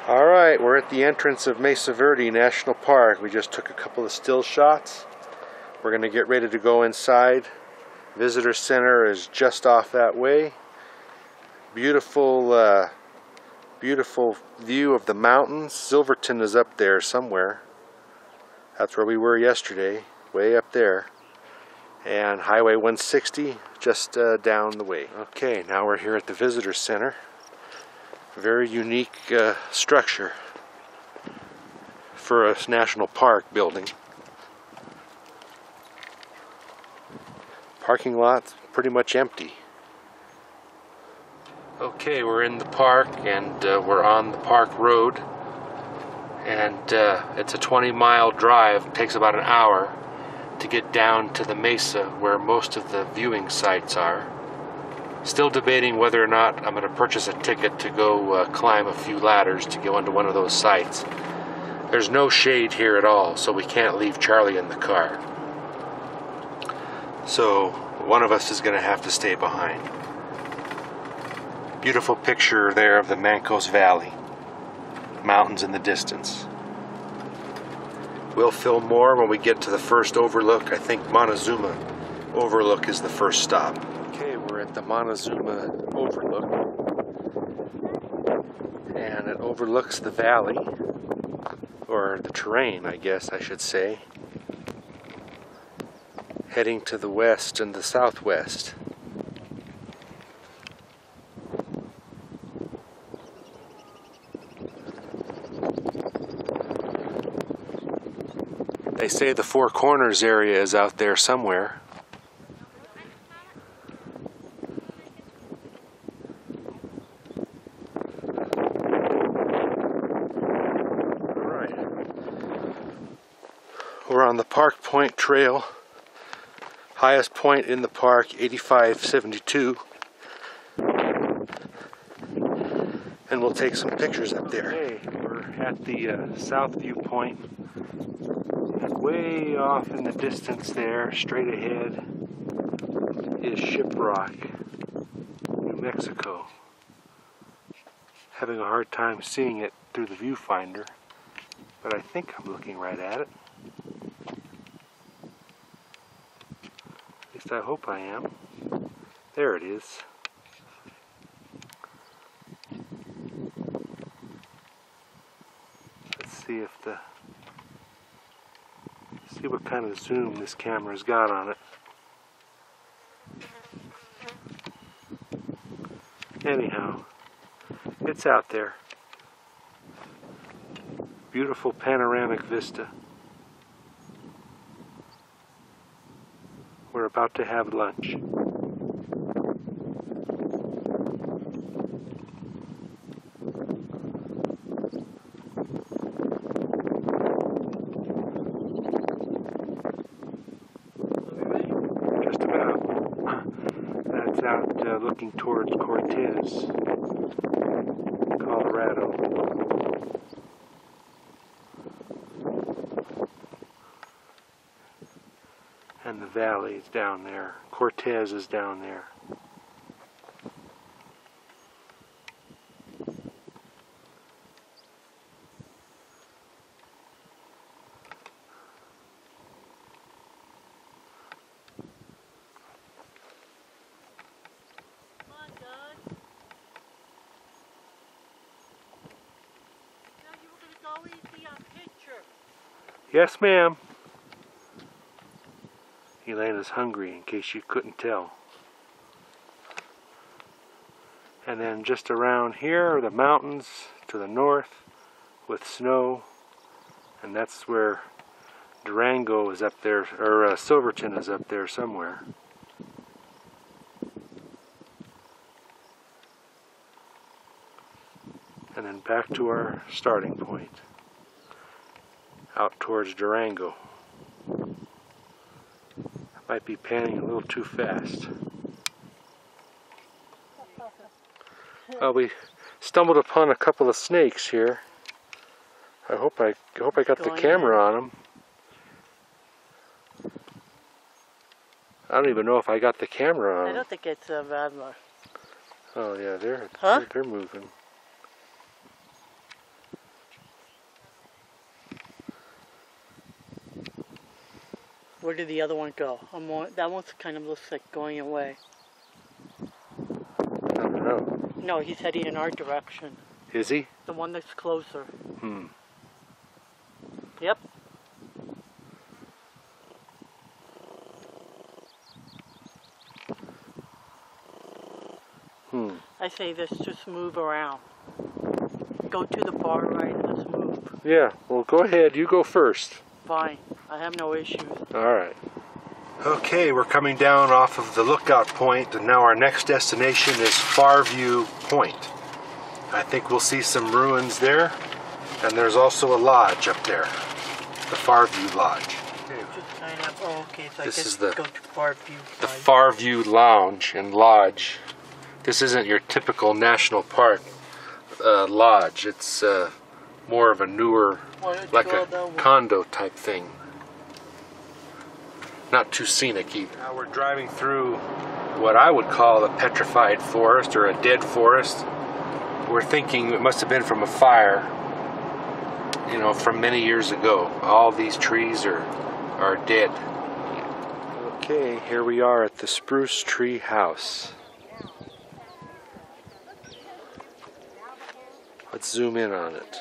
Alright, we're at the entrance of Mesa Verde National Park. We just took a couple of still shots. We're going to get ready to go inside. Visitor Center is just off that way. Beautiful, beautiful view of the mountains. Silverton is up there somewhere. That's where we were yesterday, way up there. And Highway 160 just down the way. Okay, now we're here at the Visitor Center. Very unique structure for a national park building. Parking lot pretty much empty. Okay, we're in the park and we're on the park road, and it's a 20-mile drive. It takes about an hour to get down to the mesa where most of the viewing sites are. Still debating whether or not I'm going to purchase a ticket to go climb a few ladders to go into one of those sites. There's no shade here at all, so we can't leave Charlie in the car. So one of us is going to have to stay behind. Beautiful picture there of the Mancos Valley. Mountains in the distance. We'll film more when we get to the first overlook. I think Montezuma Overlook is the first stop. Okay, we're at the Montezuma Overlook, and it overlooks the valley, or the terrain, I guess I should say, heading to the west and the southwest. They say the Four Corners area is out there somewhere. We're on the Park Point Trail, highest point in the park, 8572, and we'll take some pictures up there. Okay, we're at the south viewpoint, and way off in the distance there, straight ahead, is Shiprock, New Mexico. Having a hard time seeing it through the viewfinder, but I think I'm looking right at it. At least I hope I am. There it is. Let's see if see what kind of zoom this camera's got on it. Anyhow, it's out there. Beautiful panoramic vista. We're about to have lunch. Just about. That's out looking towards Cortez, Colorado. And the valley is down there. Cortez is down there. Come on, Doug. Now you were going to go eat the picture. Yes, ma'am. Elena's hungry, in case you couldn't tell. And then just around here are the mountains to the north with snow, and that's where Durango is up there, or Silverton is up there somewhere. And then back to our starting point, out towards Durango. Might be panning a little too fast. We stumbled upon a couple of snakes here. I hope I got the camera on them. I don't even know if I got the camera on. I don't think it's a Radler. Oh yeah, they're moving. Where did the other one go? That one kind of looks like going away. I don't know. No, he's heading in our direction. Is he? The one that's closer. Hmm. Yep. Hmm. I say this, just move around. Go to the far right and just move. Yeah, well go ahead, you go first. Fine, I have no issues. Alright. Okay, we're coming down off of the lookout point, and now our next destination is Farview Point. I think we'll see some ruins there, and there's also a lodge up there, the Farview Lodge. Just kind of, oh, okay, so This I guess is the- go to Farview. The Farview Lounge and Lodge. This isn't your typical national park lodge. It's more of a newer, like a condo type thing. Not too scenic either. Now we're driving through what I would call a petrified forest or a dead forest. We're thinking it must have been from a fire, you know, from many years ago. All these trees are dead. Okay, here we are at the Spruce Tree House. Let's zoom in on it.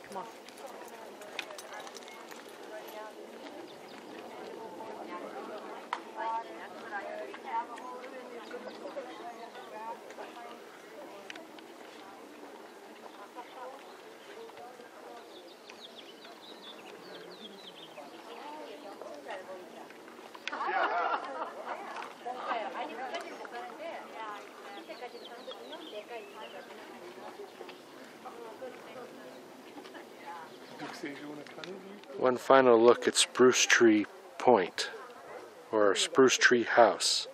Come on. One final look at Spruce Tree Point, or Spruce Tree House.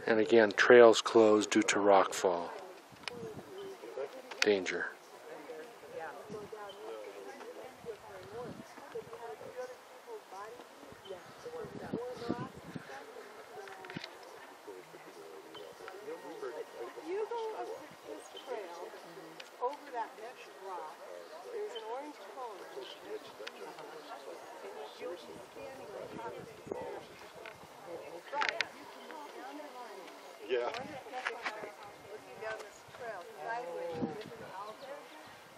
And again, trails closed due to rockfall. Danger. You go up this trail over that next rock. There's an orange cone. And you'll be standing on top of it. But you can walk down the line. Yeah. Looking down this trail sideways, different altitudes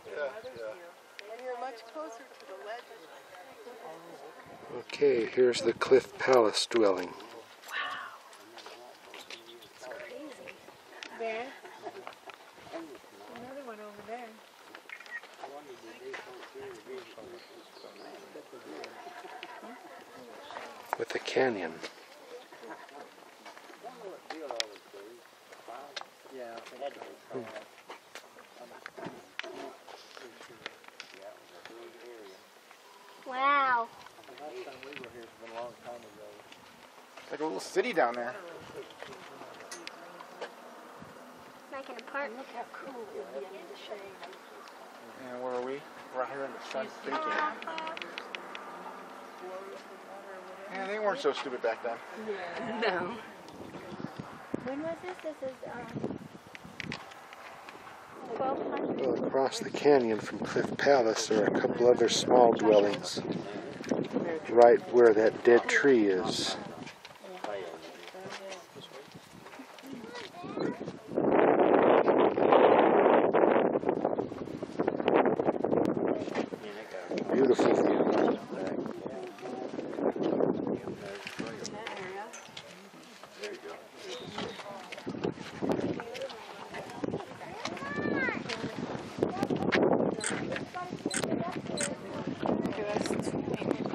than others do. And you're much closer to the ledges. Okay, here's the Cliff Palace dwelling. There. Another one over there. With a canyon. Wow. It's like a little city down there. Like an apartment. Look how cool it would be under the shade. And where are we? We're out here in the sun thinking. Yeah, they weren't so stupid back then. No. When was this? This is 1200. Well, across the canyon from Cliff Palace there are a couple other small dwellings right where that dead tree is. Beautiful view.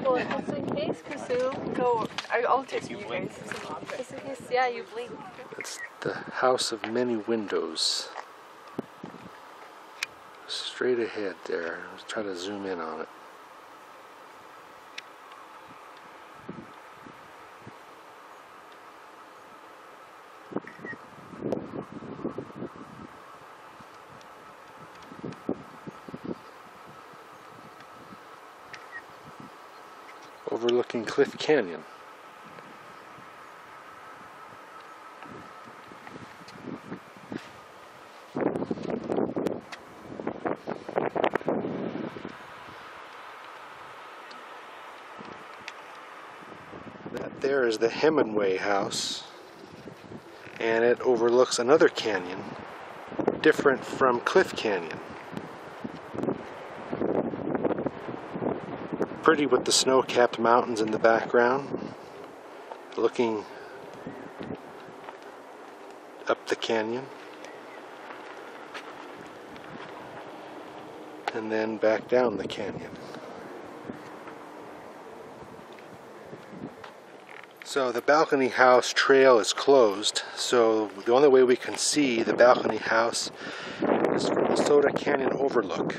Well, just in case, Kasu, go. I'll take you guys. Just in case, yeah, you blink. It's the house of many windows. Straight ahead there. Let's try to zoom in on it. Overlooking Cliff Canyon. there is the Hemingway house, and it overlooks another canyon different from Cliff Canyon. Pretty with the snow-capped mountains in the background, looking up the canyon, and then back down the canyon. So the balcony house trail is closed, so the only way we can see the balcony house is from the Soda Canyon overlook.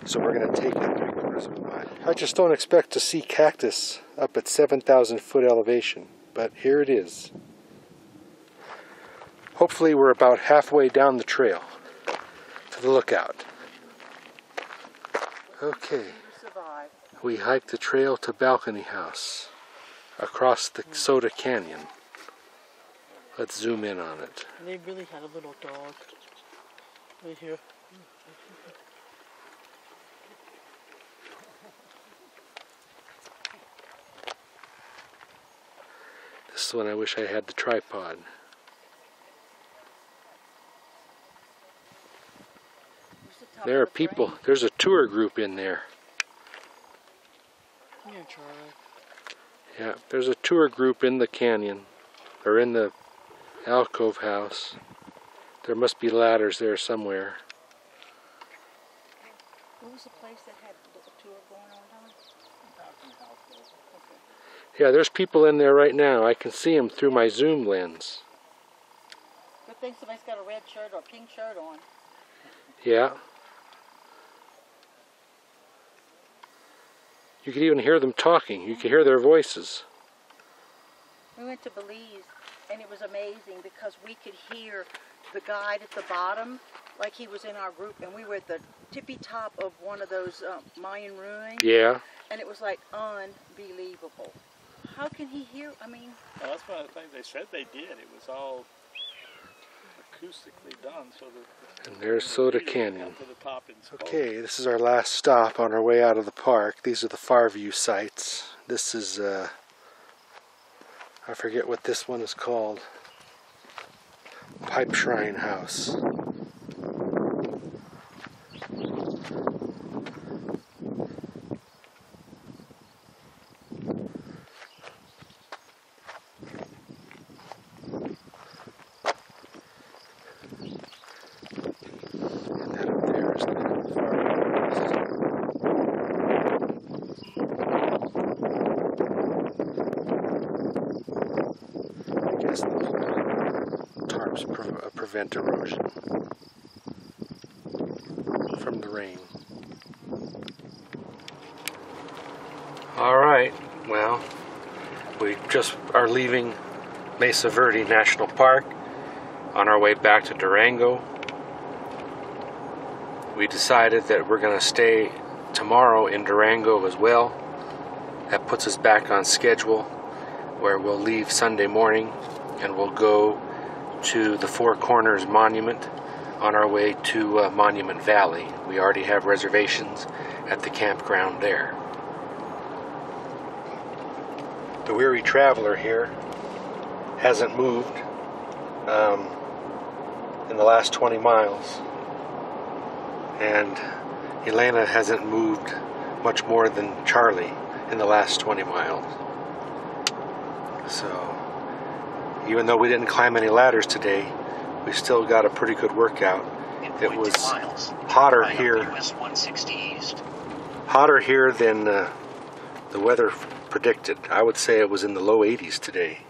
So we're going to take it 3/4 of a mile. I just don't expect to see cactus up at 7,000 foot elevation, but here it is. Hopefully we're about halfway down the trail to the lookout. Okay, we hiked the trail to balcony house across the Soda Canyon. Let's zoom in on it. And they really had a little dog right here. This is when I wish I had the tripod. There are people, there's a tour group in there. Here, Charlie. Yeah, there's a tour group in the canyon, or in the alcove house. There must be ladders there somewhere. What was the place that had the tour going on? Yeah, there's people in there right now. I can see them through my zoom lens. Good thing somebody's got a red shirt or a pink shirt on. Yeah. You could even hear them talking. You could hear their voices. We went to Belize, and it was amazing because we could hear the guide at the bottom, like he was in our group, and we were at the tippy top of one of those Mayan ruins. Yeah. And it was like unbelievable. How can he hear? I mean, well, that's one of the things they said they did. It was all acoustically done, so that. And there's Soda Canyon. To the top and spoke. Okay, this is our last stop on our way out of the park. These are the far view sites. This is, I forget what this one is called. Pipe Shrine House. Tarps prevent erosion from the rain. Alright, well, we just are leaving Mesa Verde National Park on our way back to Durango. We decided that we're going to stay tomorrow in Durango as well. That puts us back on schedule, where we'll leave Sunday morning and we'll go to the Four Corners Monument on our way to Monument Valley. We already have reservations at the campground there. The weary traveler here hasn't moved in the last 20 miles, and Elena hasn't moved much more than Charlie in the last 20 miles. So even though we didn't climb any ladders today, we still got a pretty good workout. It was hotter here than the weather predicted. I would say it was in the low 80s today.